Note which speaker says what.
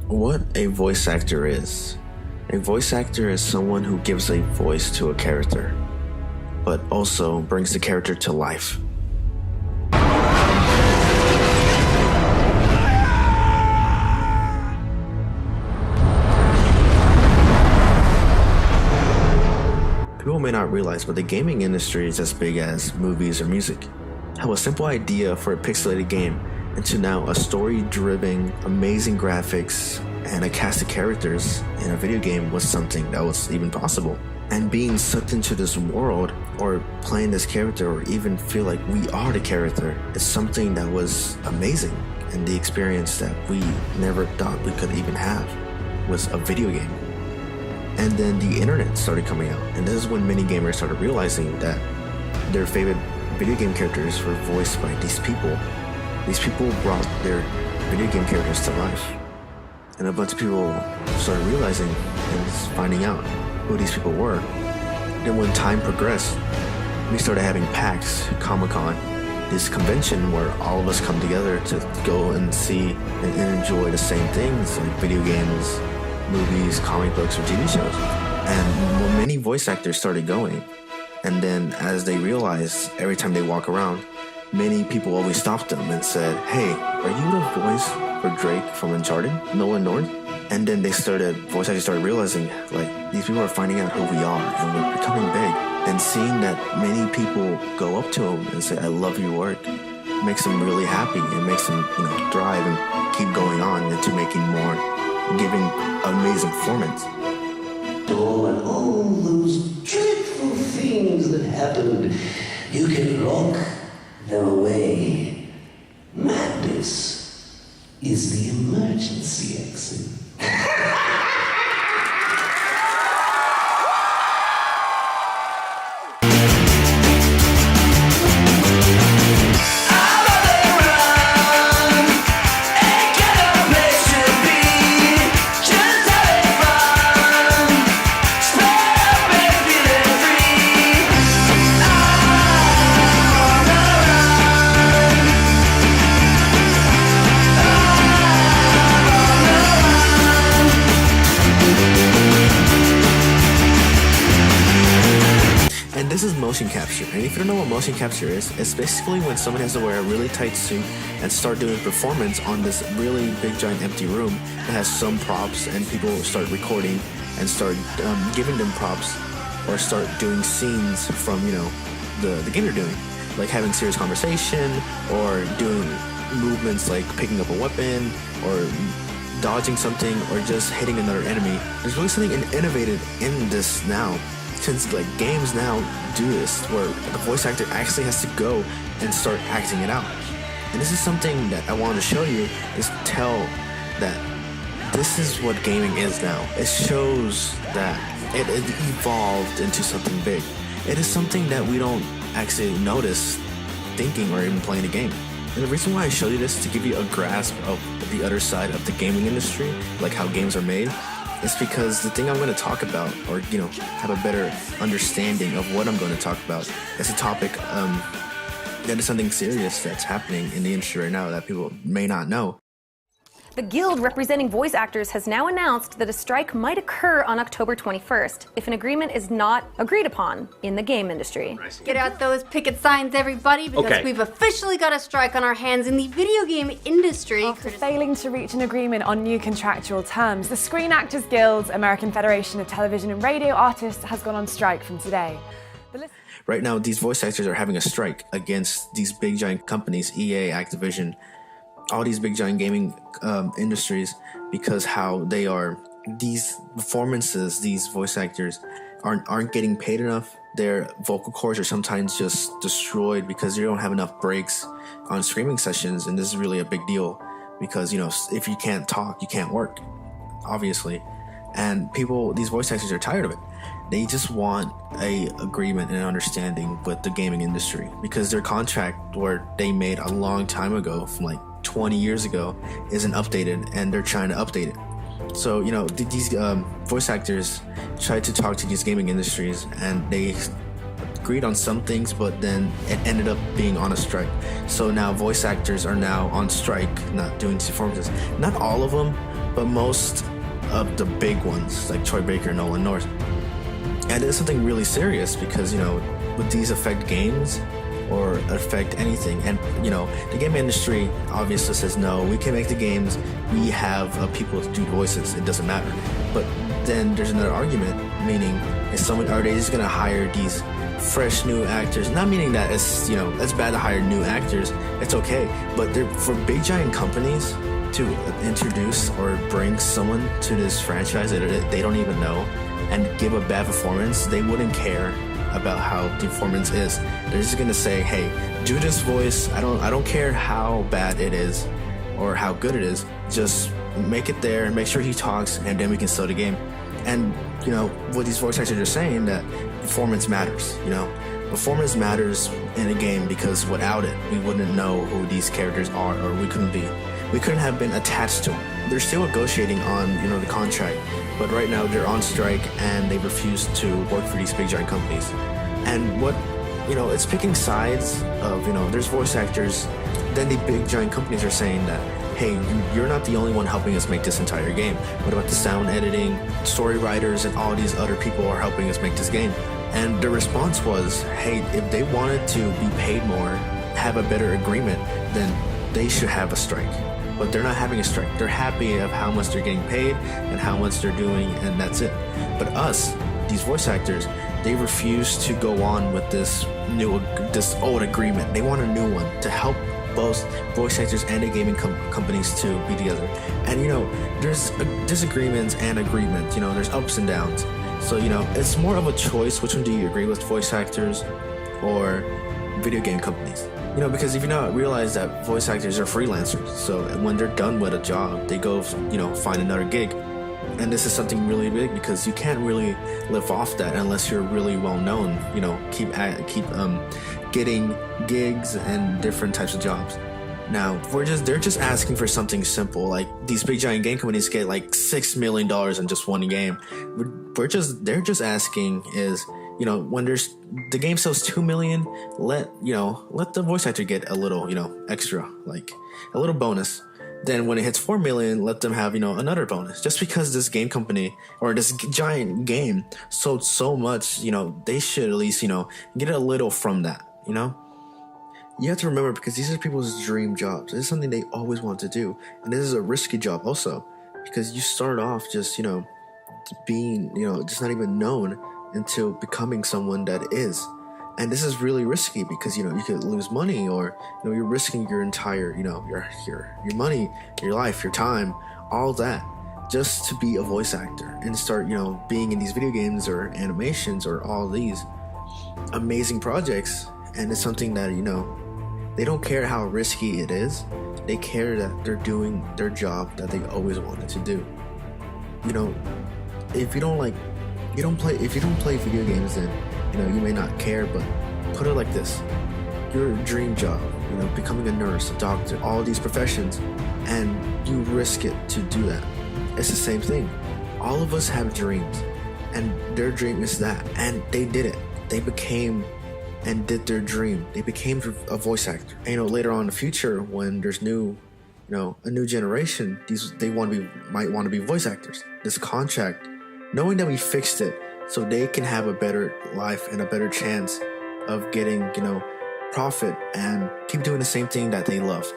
Speaker 1: What a voice actor is. A voice actor is someone who gives a voice to a character, but also brings the character to life. People may not realize, but the gaming industry is as big as movies or music. How a simple idea for a pixelated game into now a story-driven, amazing graphics, and a cast of characters in a video game was something that was even possible. And being sucked into this world, or playing this character, or even feel like we are the character, is something that was amazing. And the experience that we never thought we could even have was a video game. And then the internet started coming out, and this is when many gamers started realizing that their favorite video game characters were voiced by these people. These people brought their video game characters to life. And a bunch of people started realizing and finding out who these people were. Then when time progressed, we started having PAX, Comic-Con, this convention where all of us come together to go and see and enjoy the same things, like video games, movies, comic books, or TV shows. And when many voice actors started going, and then as they realized every time they walk around, many people always stopped them and said, "Hey, are you the voice for Drake from Uncharted, Nolan North?" And then voice actors started realizing, like, these people are finding out who we are, and we're becoming big. And seeing that many people go up to them and say, "I love your work," makes them really happy. It makes them, thrive and keep going on into making more, giving amazing performance.
Speaker 2: Oh, and all those dreadful things that happened, you can lock them away. Madness is the emergency exit.
Speaker 1: And this is motion capture. And if you don't know what motion capture is, it's basically when someone has to wear a really tight suit and start doing performance on this really big giant empty room that has some props, and people start recording and start giving them props, or start doing scenes from the game they're doing, like having serious conversation or doing movements like picking up a weapon or dodging something or just hitting another enemy. There's really something innovative in this now, since like games now do this, where the voice actor actually has to go and start acting it out. And this is something that I wanted to show you, is tell that this is what gaming is now. It shows that it evolved into something big. It is something that we don't actually notice thinking or even playing a game. And the reason why I show you this is to give you a grasp of the other side of the gaming industry, like how games are made. It's because the thing I'm going to talk about, or have a better understanding of what I'm going to talk about, is a topic that is something serious that's happening in the industry right now that people may not know.
Speaker 3: The guild representing voice actors has now announced that a strike might occur on October 21st if an agreement is not agreed upon in the game industry.
Speaker 4: Get out those picket signs, everybody, because we've officially got a strike on our hands in the video game industry.
Speaker 5: After failing to reach an agreement on new contractual terms, the Screen Actors Guild, American Federation of Television and Radio Artists, has gone on strike from today.
Speaker 1: Right now, these voice actors are having a strike against these big giant companies, EA, Activision, all these big giant gaming industries, because how they are, these performances, these voice actors aren't getting paid enough. Their vocal cords are sometimes just destroyed because they don't have enough breaks on streaming sessions. And this is really a big deal because, if you can't talk, you can't work, obviously. And these voice actors are tired of it. They just want a agreement and an understanding with the gaming industry, because their contract, where they made a long time ago, from like 20 years ago, isn't updated, and they're trying to update it. So these voice actors tried to talk to these gaming industries, and they agreed on some things, but then it ended up being on a strike. So now voice actors are now on strike, not doing performances. Not all of them, but most of the big ones like Troy Baker and Nolan North. And it's something really serious because, would these affect games or affect anything? And, the game industry obviously says, no, we can make the games. We have people to do voices. It doesn't matter. But then there's another argument, meaning are they just going to hire these fresh new actors? Not meaning that it's bad to hire new actors. It's okay. But for big giant companies to introduce or bring someone to this franchise that they don't even know and give a bad performance, they wouldn't care about how the performance is. They're just gonna say, hey, do this voice. I don't care how bad it is or how good it is. Just make it there, make sure he talks, and then we can sell the game. And what these voice actors are saying, that performance matters. Performance matters in a game because without it, we wouldn't know who these characters are, or we couldn't have been attached to them. They're still negotiating on the contract, but right now they're on strike and they refuse to work for these big giant companies. And what it's picking sides of there's voice actors. Then the big giant companies are saying that, hey, you're not the only one helping us make this entire game. What about the sound editing, story writers, and all these other people are helping us make this game? And the response was, hey, if they wanted to be paid more, have a better agreement, then they should have a strike. But they're not having a strike. They're happy of how much they're getting paid and how much they're doing, and that's it. But us, these voice actors, they refuse to go on with this old agreement. They want a new one to help both voice actors and the gaming companies to be together. And there's disagreements and agreement. There's ups and downs. So it's more of a choice. Which one do you agree with, voice actors or video game companies? Because if you not realize that voice actors are freelancers, so when they're done with a job, they go find another gig. And this is something really big because you can't really live off that unless you're really well known. Keep getting gigs and different types of jobs. Now they're just asking for something simple. Like these big giant game companies get like $6 million in just one game. They're just asking is, when the game sells 2 million, let the voice actor get a little, extra, like a little bonus. Then when it hits 4 million, let them have, another bonus. Just because this game company or this giant game sold so much, they should at least, get a little from that, You have to remember, because these are people's dream jobs. This is something they always want to do. And this is a risky job also, because you start off just, being, just not even known until becoming someone that is. And this is really risky because, you could lose money, or, you're risking your entire, your money, your life, your time, all that, just to be a voice actor and start, being in these video games or animations or all these amazing projects. And it's something that, they don't care how risky it is. They care that they're doing their job that they always wanted to do. If you don't play video games, then you may not care, but put it like this: your dream job, becoming a nurse, a doctor, all these professions, and you risk it to do that. It's the same thing. All of us have dreams, and their dream is that, and they did it. They became and did their dream. They became a voice actor. And, later on in the future, when there's a new generation, they might want to be voice actors. This contract, knowing that we fixed it so they can have a better life and a better chance of getting, profit and keep doing the same thing that they love.